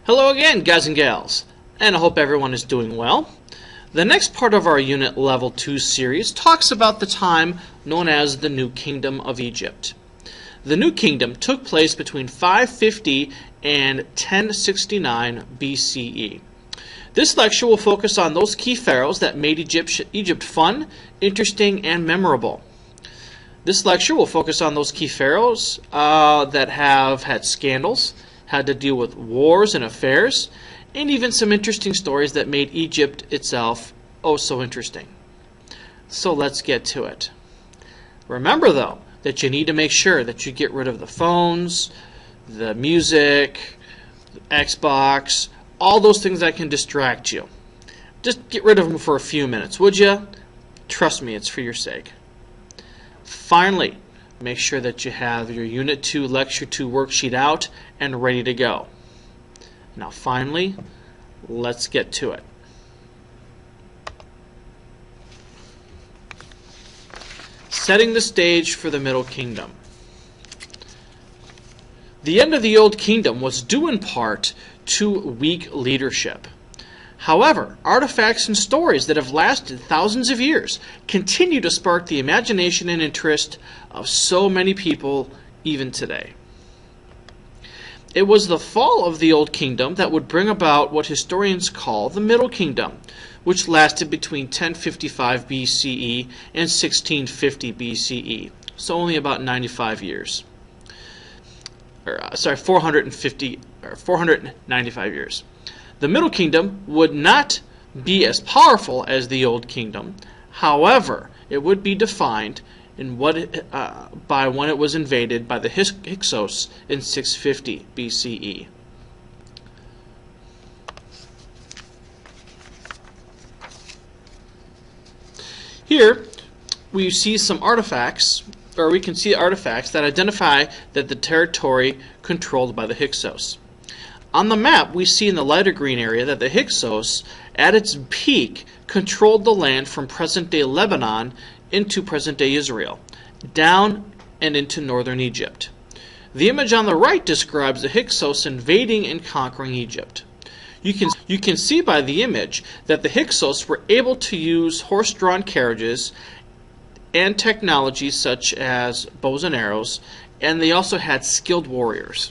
Hello again, guys and gals, and I hope everyone is doing well. The next part of our Unit Level 2 series talks about the time known as the New Kingdom of Egypt. The New Kingdom took place between 550 and 1069 BCE. This lecture will focus on those key pharaohs that made Egypt fun, interesting, and memorable. This lecture will focus on those key pharaohs that have had scandals, had to deal with wars and affairs, and even some interesting stories that made Egypt itself oh so interesting. So let's get to it. Remember though, that you need to make sure that you get rid of the phones, the music, the Xbox, all those things that can distract you. Just get rid of them for a few minutes, would you? Trust me, it's for your sake. Finally, make sure that you have your Unit 2 Lecture 2 worksheet out and ready to go. Now finally, let's get to it. Setting the stage for the Middle Kingdom. The end of the Old Kingdom was due in part to weak leadership. However, artifacts and stories that have lasted thousands of years continue to spark the imagination and interest of so many people even today. It was the fall of the Old Kingdom that would bring about what historians call the Middle Kingdom, which lasted between 1055 BCE and 1650 BCE, so only about 95 years. 495 years. The Middle Kingdom would not be as powerful as the Old Kingdom. However, it would be defined by when it was invaded by the Hyksos in 650 BCE. Here we see some artifacts, or we can see artifacts that identify that the territory controlled by the Hyksos. On the map, we see in the lighter green area that the Hyksos, at its peak, controlled the land from present-day Lebanon into present-day Israel, down and into northern Egypt. The image on the right describes the Hyksos invading and conquering Egypt. You can see by the image that the Hyksos were able to use horse-drawn carriages and technologies such as bows and arrows, and they also had skilled warriors.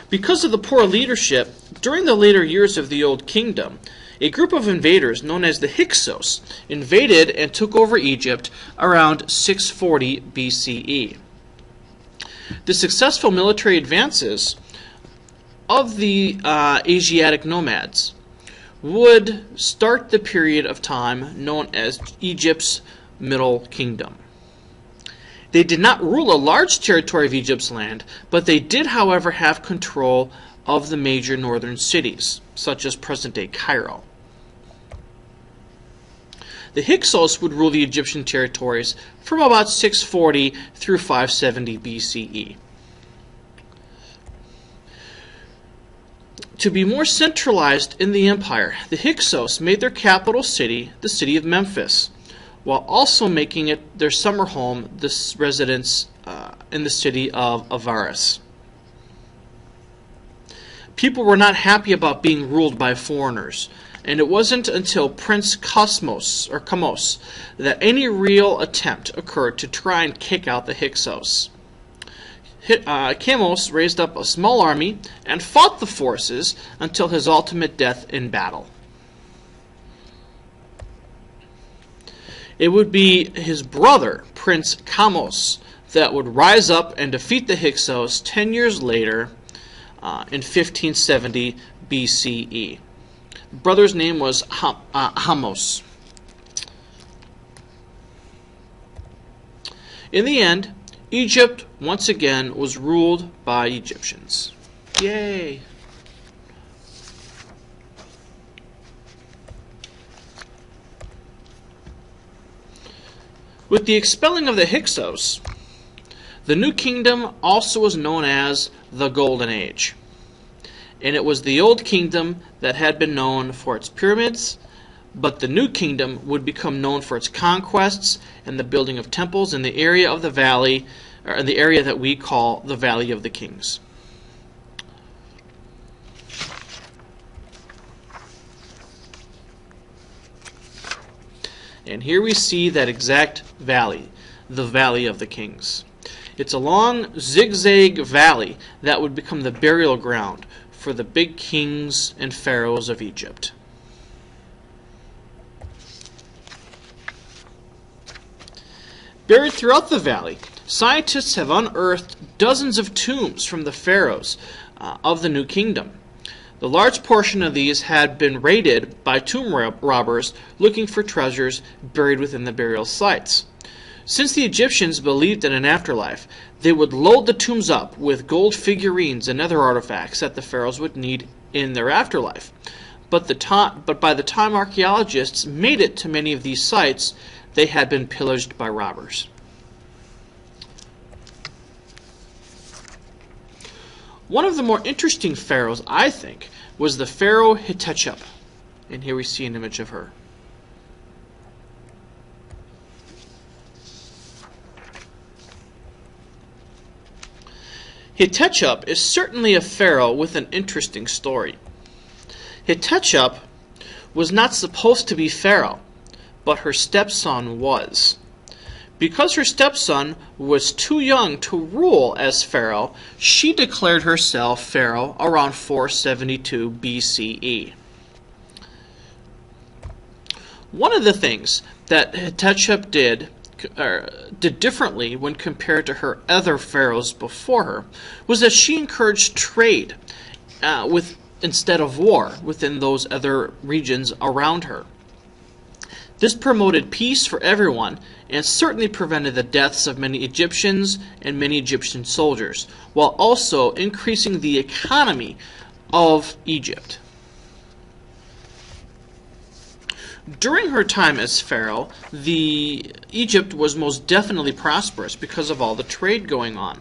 Because of the poor leadership, during the later years of the Old Kingdom, a group of invaders known as the Hyksos invaded and took over Egypt around 640 BCE. The successful military advances of the Asiatic nomads would start the period of time known as Egypt's Middle Kingdom. They did not rule a large territory of Egypt's land, but they did, however, have control of the major northern cities, such as present-day Cairo. The Hyksos would rule the Egyptian territories from about 640 through 570 BCE. To be more centralized in the empire, the Hyksos made their capital city the city of Memphis, while also making it their summer home, this residence in the city of Avaris. People were not happy about being ruled by foreigners, and it wasn't until Prince Thutmose that any real attempt occurred to try and kick out the Hyksos. Thutmose raised up a small army and fought the forces until his ultimate death in battle. It would be his brother, Prince Thutmose, that would rise up and defeat the Hyksos 10 years later in 1570 BCE. The brother's name was Thutmose. In the end, Egypt once again was ruled by Egyptians. Yay! With the expelling of the Hyksos, the New Kingdom also was known as the Golden Age. And it was the Old Kingdom that had been known for its pyramids, But the New Kingdom would become known for its conquests and the building of temples in the area of the valley or the area that we call the Valley of the Kings. And here we see that exact valley, the Valley of the Kings. It's a long zigzag valley that would become the burial ground for the big kings and pharaohs of Egypt. Buried throughout the valley, scientists have unearthed dozens of tombs from the pharaohs of the New Kingdom. The large portion of these had been raided by tomb robbers looking for treasures buried within the burial sites. Since the Egyptians believed in an afterlife, they would load the tombs up with gold figurines and other artifacts that the pharaohs would need in their afterlife. But by the time archaeologists made it to many of these sites, they had been pillaged by robbers. One of the more interesting pharaohs, I think, was the pharaoh Hatshepsut. And here we see an image of her. Hatshepsut is certainly a pharaoh with an interesting story. Hatshepsut was not supposed to be pharaoh, but her stepson was. Because her stepson was too young to rule as pharaoh, she declared herself pharaoh around 472 BCE. One of the things that Hatshepsut did differently when compared to her other pharaohs before her was that she encouraged trade instead of war within those other regions around her. This promoted peace for everyone and certainly prevented the deaths of many Egyptians and many Egyptian soldiers, while also increasing the economy of Egypt. During her time as pharaoh, Egypt was most definitely prosperous because of all the trade going on.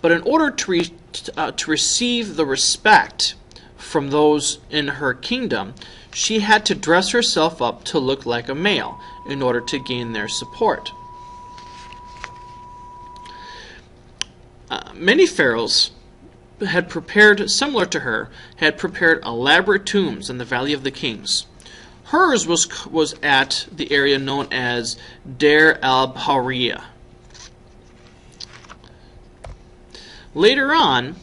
But in order to receive the respect from those in her kingdom, she had to dress herself up to look like a male in order to gain their support. Many pharaohs had prepared, similar to her, had prepared elaborate tombs in the Valley of the Kings. Hers was at the area known as Deir el-Bahri. Later on,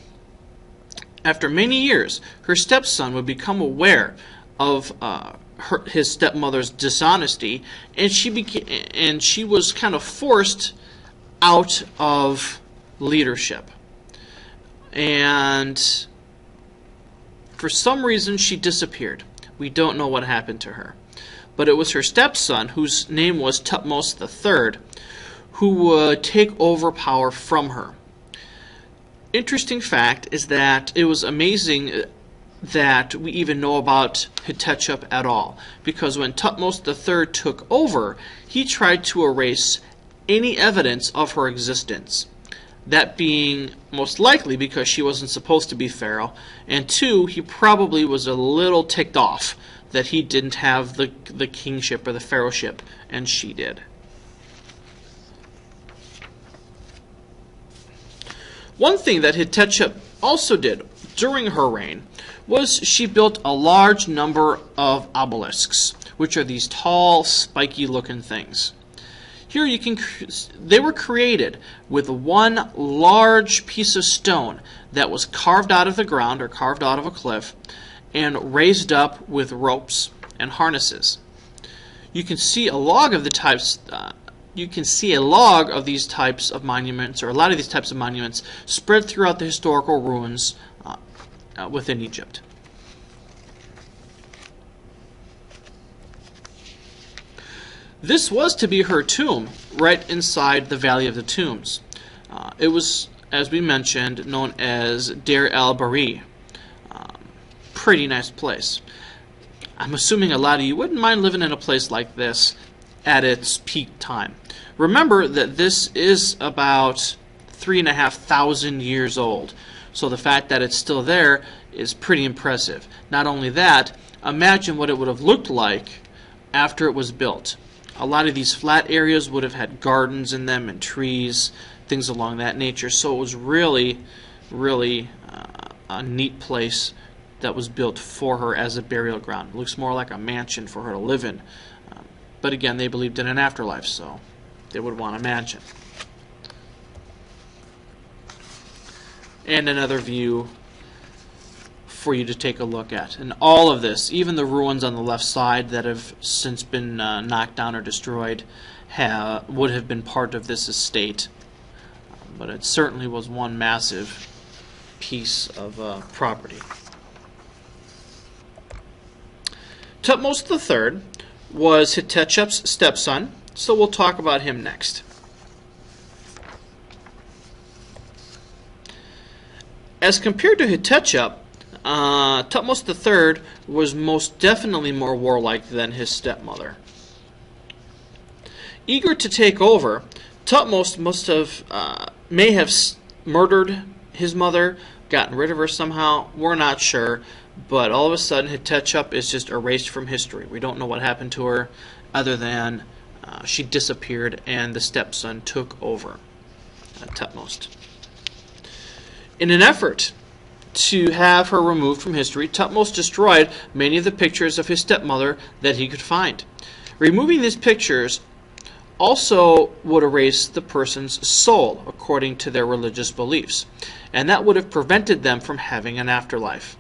after many years, her stepson would become aware of his stepmother's dishonesty, and she was kind of forced out of leadership. And for some reason, she disappeared. We don't know what happened to her. But it was her stepson, whose name was Thutmose III, who would take over power from her. Interesting fact is that it was amazing that we even know about Hatshepsut at all, because when Thutmose III took over, he tried to erase any evidence of her existence. That being most likely because she wasn't supposed to be pharaoh, and two, he probably was a little ticked off that he didn't have the kingship or the pharaohship, and she did. One thing that Hatshepsut also did during her reign was she built a large number of obelisks, which are these tall, spiky-looking things. Here they were created with one large piece of stone that was carved out of the ground or carved out of a cliff and raised up with ropes and harnesses. You can see a log of the types. You can see a log of these types of monuments, or a lot of these types of monuments, spread throughout the historical ruins within Egypt. This was to be her tomb right inside the Valley of the Tombs. It was, as we mentioned, known as Deir el-Bahri. Pretty nice place. I'm assuming a lot of you wouldn't mind living in a place like this at its peak time. Remember that this is about 3,500 years old, so the fact that it's still there is pretty impressive. Not only that, imagine what it would have looked like after it was built. A lot of these flat areas would have had gardens in them and trees, things along that nature. So it was really, really a neat place that was built for her as a burial ground. It looks more like a mansion for her to live in. But again, they believed in an afterlife, so they would want a mansion. And another view for you to take a look at. And all of this, even the ruins on the left side that have since been knocked down or destroyed, would have been part of this estate. But it certainly was one massive piece of property. Thutmose III was Hatshepsut's stepson, so we'll talk about him next. As compared to Hatshepsut, Thutmose III was most definitely more warlike than his stepmother. Eager to take over, Thutmose may have murdered his mother, gotten rid of her somehow. We're not sure, but all of a sudden Hatshepsut is just erased from history. We don't know what happened to her other than she disappeared and the stepson took over Thutmose. In an effort to have her removed from history, Thutmose destroyed many of the pictures of his stepmother that he could find. Removing these pictures also would erase the person's soul according to their religious beliefs, and that would have prevented them from having an afterlife.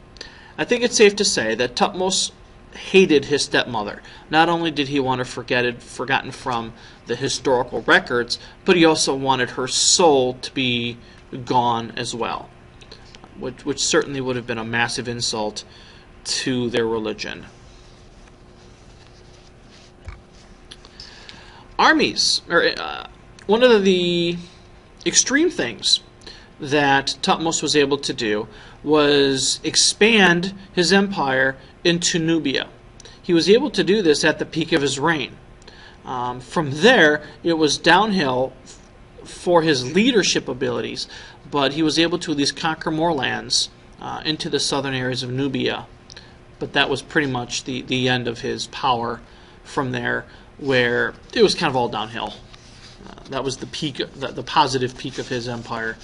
I think it's safe to say that Thutmose hated his stepmother. Not only did he want her forgotten from the historical records, but he also wanted her soul to be gone as well, which certainly would have been a massive insult to their religion. Armies, one of the extreme things that Thutmose was able to do was expand his empire into Nubia. He was able to do this at the peak of his reign. From there, it was downhill for his leadership abilities, but he was able to at least conquer more lands into the southern areas of Nubia. But that was pretty much the end of his power from there, where it was kind of all downhill. That was the peak, the positive peak of his empire